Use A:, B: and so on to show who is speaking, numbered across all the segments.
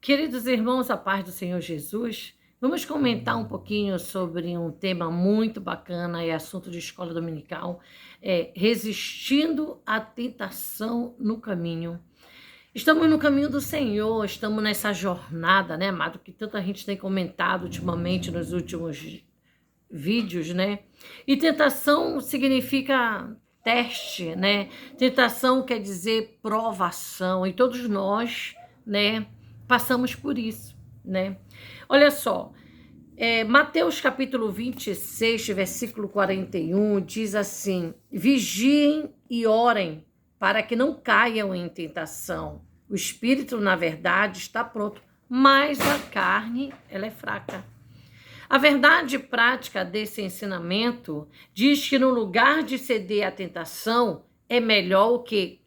A: Queridos irmãos, a paz do Senhor Jesus, vamos comentar um pouquinho sobre um tema muito bacana, é assunto de escola dominical, resistindo à tentação no caminho. Estamos no caminho do Senhor, estamos nessa jornada, né, amado, que tanta gente tem comentado ultimamente nos últimos vídeos, né? E tentação significa teste, né? Tentação quer dizer provação, e todos nós, né, passamos por isso, né? Olha só, Mateus capítulo 26, versículo 41, diz assim: vigiem e orem para que não caiam em tentação. O espírito, na verdade, está pronto, mas a carne, ela é fraca. A verdade prática desse ensinamento diz que no lugar de ceder à tentação, é melhor o que?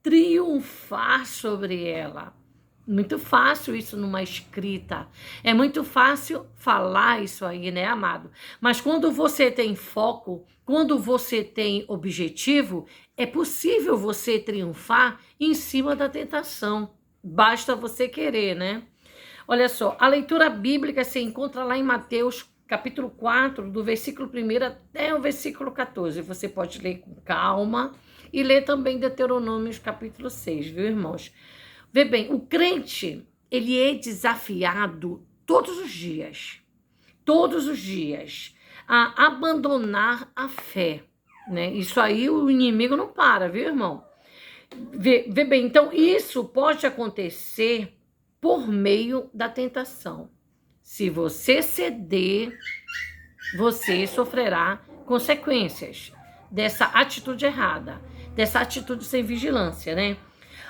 A: Triunfar sobre ela. Muito fácil isso numa escrita. É muito fácil falar isso aí, né, amado? Mas quando você tem foco, quando você tem objetivo, é possível você triunfar em cima da tentação. Basta você querer, né? Olha só, a leitura bíblica se encontra lá em Mateus, capítulo 4, do versículo 1 até o versículo 14. Você pode ler com calma e ler também Deuteronômio, capítulo 6, viu, irmãos? Vê bem, o crente, ele é desafiado todos os dias, a abandonar a fé, né? Isso aí o inimigo não para, viu, irmão? Vê bem, então isso pode acontecer por meio da tentação. Se você ceder, você sofrerá consequências dessa atitude errada, dessa atitude sem vigilância, né?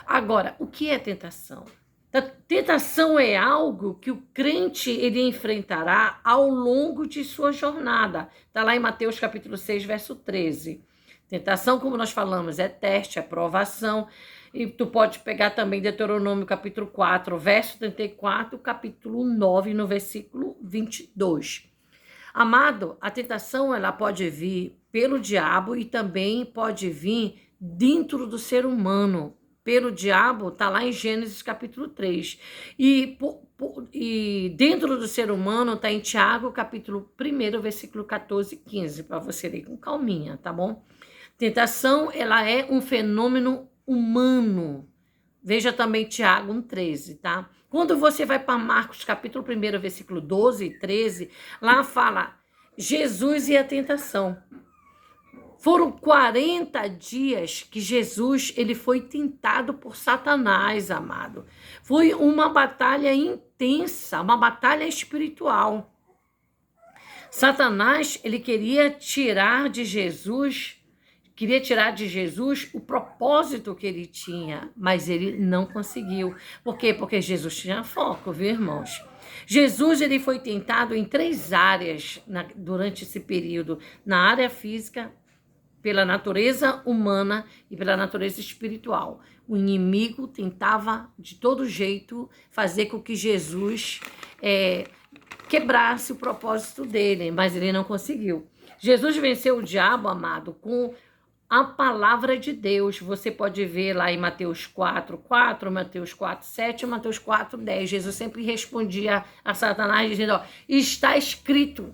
A: Agora, o que é tentação? A tentação é algo que o crente ele enfrentará ao longo de sua jornada. Está lá em Mateus capítulo 6, verso 13. Tentação, como nós falamos, é teste, é provação. E tu pode pegar também Deuteronômio capítulo 4, verso 34, capítulo 9, no versículo 22. Amado, a tentação ela pode vir pelo diabo e também pode vir dentro do ser humano. Pelo diabo, está lá em Gênesis capítulo 3. E dentro do ser humano está em Tiago capítulo 1, versículo 14 e 15, para você ler com calminha, tá bom? Tentação, ela é um fenômeno humano. Veja também Tiago 1,13, tá? Quando você vai para Marcos, capítulo 1, versículo 12 e 13, lá fala Jesus e a tentação. Foram 40 dias que Jesus ele foi tentado por Satanás, amado. Foi uma batalha intensa, uma batalha espiritual. Satanás, ele queria tirar de Jesus o propósito que ele tinha, mas ele não conseguiu. Por quê? Porque Jesus tinha foco, viu, irmãos? Jesus ele foi tentado em 3 áreas durante esse período: na área física, pela natureza humana e pela natureza espiritual. O inimigo tentava de todo jeito fazer com que Jesus quebrasse o propósito dele, mas ele não conseguiu. Jesus venceu o diabo, amado, com a palavra de Deus. Você pode ver lá em Mateus 4:4, Mateus 4:7 e Mateus 4:10. Jesus sempre respondia a Satanás dizendo, ó, está escrito.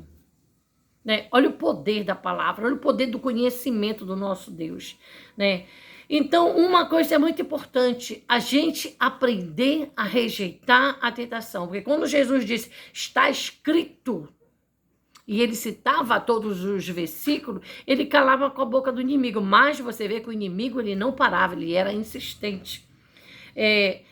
A: Né? Olha o poder da palavra, olha o poder do conhecimento do nosso Deus. Né? Então, uma coisa é muito importante, a gente aprender a rejeitar a tentação. Porque quando Jesus disse, está escrito, e ele citava todos os versículos, ele calava com a boca do inimigo. Mas você vê que o inimigo ele não parava, ele era insistente.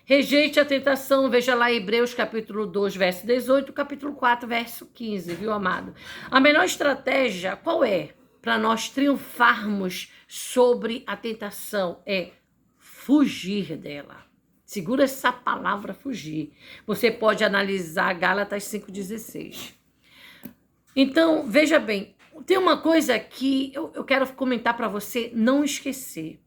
A: Rejeite a tentação, veja lá Hebreus capítulo 2, verso 18, capítulo 4, verso 15, viu, amado? A melhor estratégia, qual é? Para nós triunfarmos sobre a tentação, é fugir dela. Segura essa palavra, fugir. Você pode analisar Gálatas 5,16. Então, veja bem, tem uma coisa que eu quero comentar para você não esquecer.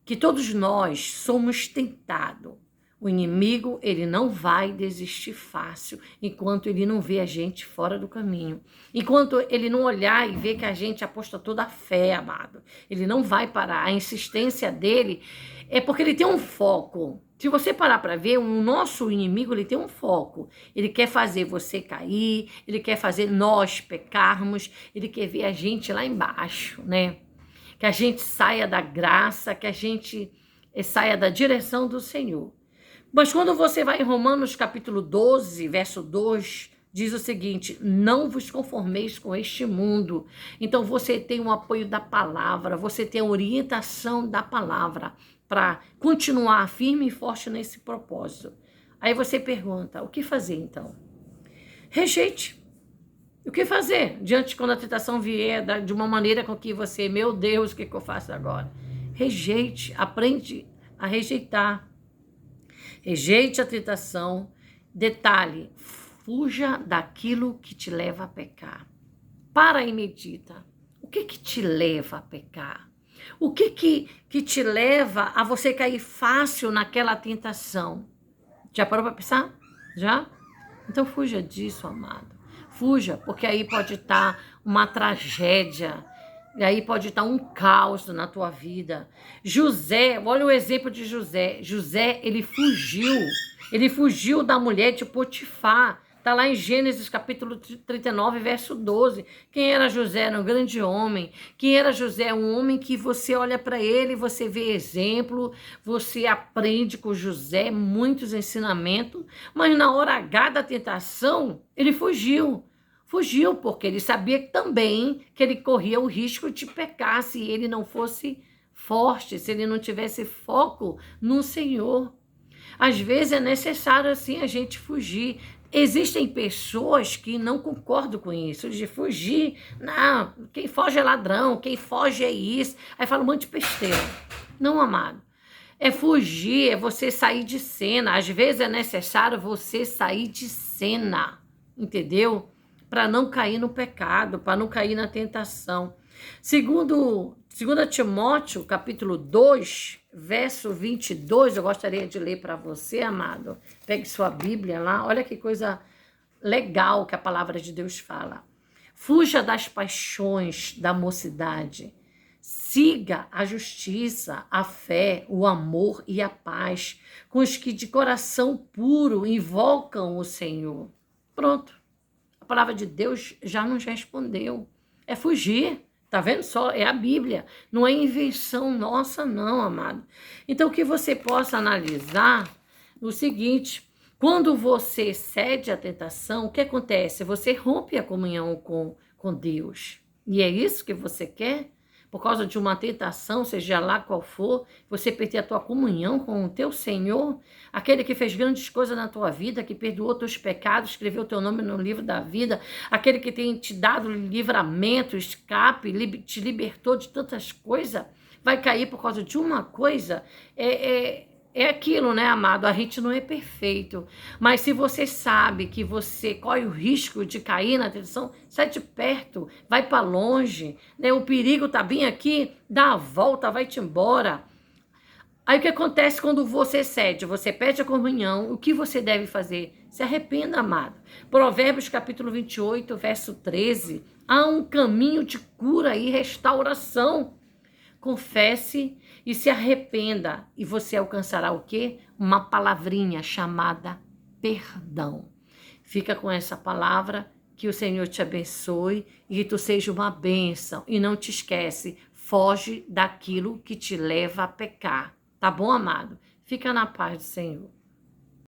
A: Que todos nós somos tentados. O inimigo, ele não vai desistir fácil enquanto ele não vê a gente fora do caminho. Enquanto ele não olhar e ver que a gente aposta toda a fé, amado. Ele não vai parar. A insistência dele é porque ele tem um foco. Se você parar para ver, o nosso inimigo, ele tem um foco. Ele quer fazer você cair, ele quer fazer nós pecarmos, ele quer ver a gente lá embaixo, né? Que a gente saia da graça, que a gente saia da direção do Senhor. Mas quando você vai em Romanos capítulo 12, verso 2, diz o seguinte: não vos conformeis com este mundo. Então você tem o apoio da palavra, você tem a orientação da palavra para continuar firme e forte nesse propósito. Aí você pergunta, o que fazer então? Rejeite. O que fazer diante quando a tentação vier de uma maneira com que você, meu Deus, o que eu faço agora? Rejeite, aprende a rejeitar. Rejeite a tentação. Detalhe, fuja daquilo que te leva a pecar. Para e medita. O que te leva a pecar? O que te leva a você cair fácil naquela tentação? Já parou para pensar? Já? Então fuja disso, amado. Fuja, porque aí pode estar uma tragédia. E aí pode estar um caos na tua vida. José, olha o exemplo de José. José, ele fugiu. Ele fugiu da mulher de Potifar. Está lá em Gênesis capítulo 39, verso 12. Quem era José? Era um grande homem. Quem era José? Um homem que você olha para ele, você vê exemplo, você aprende com José muitos ensinamentos, mas na hora H da tentação, ele fugiu. Fugiu porque ele sabia também que ele corria o risco de pecar se ele não fosse forte, se ele não tivesse foco no Senhor. Às vezes é necessário assim a gente fugir. Existem pessoas que não concordam com isso, de fugir. Não, quem foge é ladrão, quem foge é isso. Aí fala um monte de besteira. Não, amado. É fugir, é você sair de cena. Às vezes é necessário você sair de cena, entendeu? Para não cair no pecado, para não cair na tentação. Segundo Timóteo, capítulo 2, verso 22, eu gostaria de ler para você, amado. Pegue sua Bíblia lá, olha que coisa legal que a palavra de Deus fala. Fuja das paixões da mocidade. Siga a justiça, a fé, o amor e a paz com os que de coração puro invocam o Senhor. Pronto. A palavra de Deus já nos respondeu. É fugir. Tá vendo só? É a Bíblia. Não é invenção nossa, não, amado. Então, que você possa analisar o seguinte: quando você cede à tentação, o que acontece? Você rompe a comunhão com Deus. E é isso que você quer? Por causa de uma tentação, seja lá qual for, você perder a tua comunhão com o teu Senhor, aquele que fez grandes coisas na tua vida, que perdoou teus pecados, escreveu teu nome no livro da vida, aquele que tem te dado livramento, escape, te libertou de tantas coisas, vai cair por causa de uma coisa. É aquilo, né, amado? A gente não é perfeito. Mas se você sabe que você corre o risco de cair na tentação, sai de perto, vai para longe, né? O perigo tá bem aqui, dá a volta, vai-te embora. Aí o que acontece quando você cede? Você perde a comunhão, o que você deve fazer? Se arrependa, amado. Provérbios capítulo 28, verso 13. Há um caminho de cura e restauração. Confesse e se arrependa e você alcançará o quê? Uma palavrinha chamada perdão. Fica com essa palavra, que o Senhor te abençoe e que tu seja uma bênção. E não te esquece, foge daquilo que te leva a pecar. Tá bom, amado? Fica na paz do Senhor.